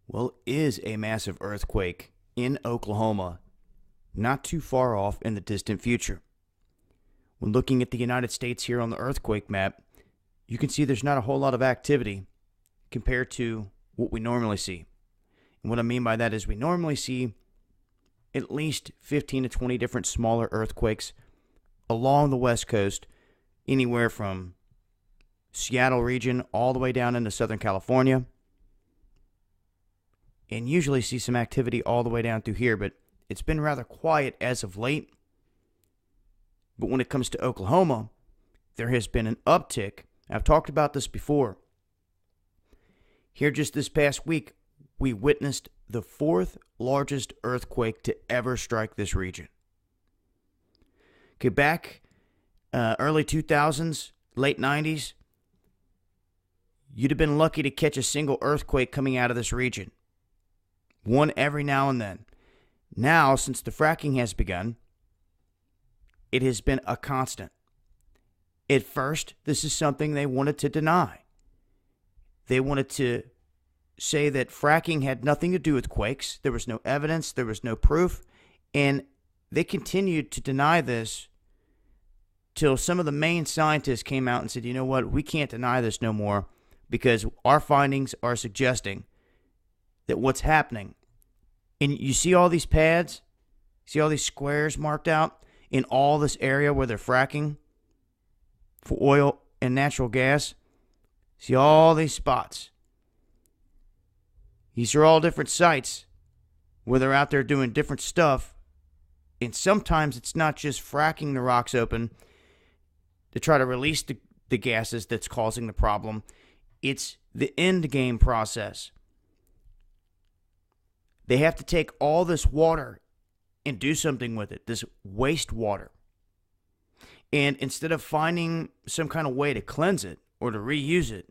Well, is a massive earthquake in Oklahoma not too far off in the distant future? When looking at the United States here on the earthquake map, you can see there's not a whole lot of activity compared to what we normally see. And what I mean by that is we normally see at least 15 to 20 different smaller earthquakes along the West Coast, anywhere from Seattle region all the way down into Southern California, and usually see some activity all the way down through here, but it's been rather quiet as of late. But when it comes to Oklahoma, there has been an uptick. I've talked about this before. Here just this past week, we witnessed the fourth largest earthquake to ever strike this region. Okay, back early 2000s, late 90s, you'd have been lucky to catch a single earthquake coming out of this region. One every now and then. Now, since the fracking has begun, it has been a constant. At first, this is something they wanted to deny. They wanted to say that fracking had nothing to do with quakes. There was no evidence, there was no proof, and they continued to deny this till some of the main scientists came out and said, you know what, we can't deny this no more because our findings are suggesting that what's happening, and you see all these pads, see all these squares marked out in all this area where they're fracking for oil and natural gas. See all these spots. These are all different sites where they're out there doing different stuff. And sometimes it's not just fracking the rocks open to try to release the gases that's causing the problem. It's the end game process. They have to take all this water and do something with it, this wastewater. And instead of finding some kind of way to cleanse it or to reuse it,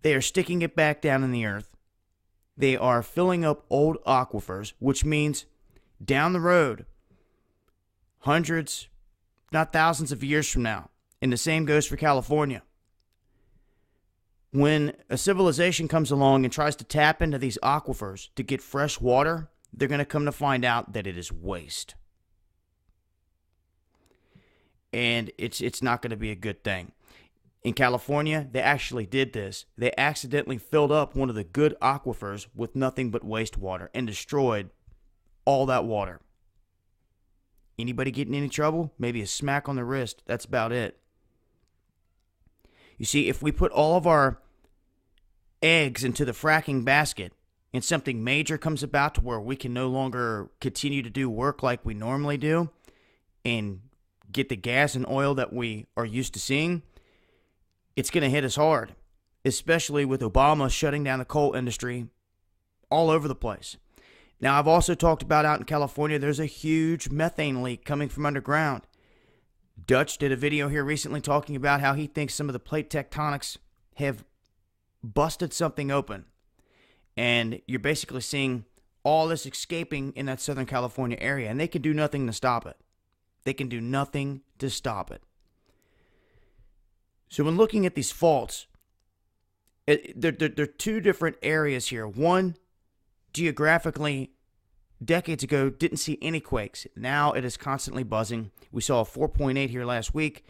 they are sticking it back down in the earth. They are filling up old aquifers, which means down the road, hundreds, if not thousands of years from now, and the same goes for California, when a civilization comes along and tries to tap into these aquifers to get fresh water, they're going to come to find out that it is waste. And it's not going to be a good thing. In California, they actually did this. They accidentally filled up one of the good aquifers with nothing but wastewater and destroyed all that water. Anybody get in any trouble? Maybe a smack on the wrist. That's about it. You see, if we put all of our eggs into the fracking basket and something major comes about to where we can no longer continue to do work like we normally do and get the gas and oil that we are used to seeing, it's going to hit us hard, especially with Obama shutting down the coal industry all over the place. Now, I've also talked about out in California, there's a huge methane leak coming from underground. Dutch did a video here recently talking about how he thinks some of the plate tectonics have busted something open. And you're basically seeing all this escaping in that Southern California area, and they can do nothing to stop it. They can do nothing to stop it. So when looking at these faults, there are two different areas here. One, geographically, decades ago, didn't see any quakes. Now it is constantly buzzing. We saw a 4.8 here last week.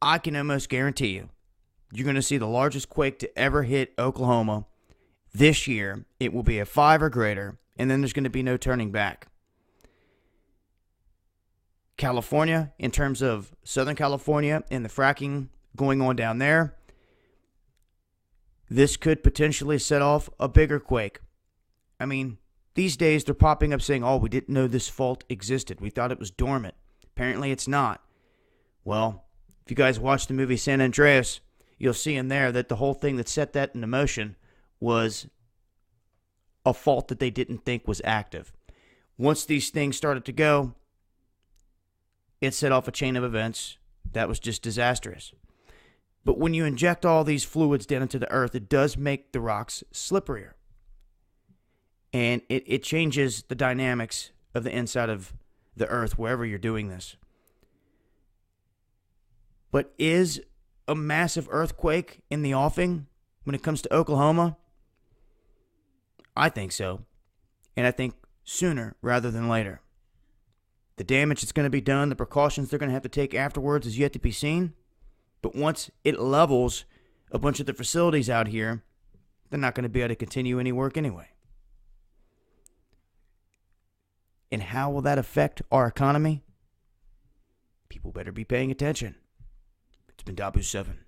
I can almost guarantee you're going to see the largest quake to ever hit Oklahoma this year. It will be a 5 or greater, and then there's going to be no turning back. California, in terms of Southern California and the fracking going on down there, this could potentially set off a bigger quake. I mean, these days they're popping up saying, oh, we didn't know this fault existed. We thought it was dormant. Apparently it's not. Well, if you guys watch the movie San Andreas, you'll see in there that the whole thing that set that into motion was a fault that they didn't think was active. Once these things started to go, it set off a chain of events that was just disastrous. But when you inject all these fluids down into the earth, it does make the rocks slipperier. And it changes the dynamics of the inside of the earth wherever you're doing this. But is a massive earthquake in the offing when it comes to Oklahoma? I think so. And I think sooner rather than later. The damage that's going to be done, the precautions they're going to have to take afterwards is yet to be seen. But once it levels a bunch of the facilities out here, they're not going to be able to continue any work anyway. And how will that affect our economy? People better be paying attention. It's been Dabu 7.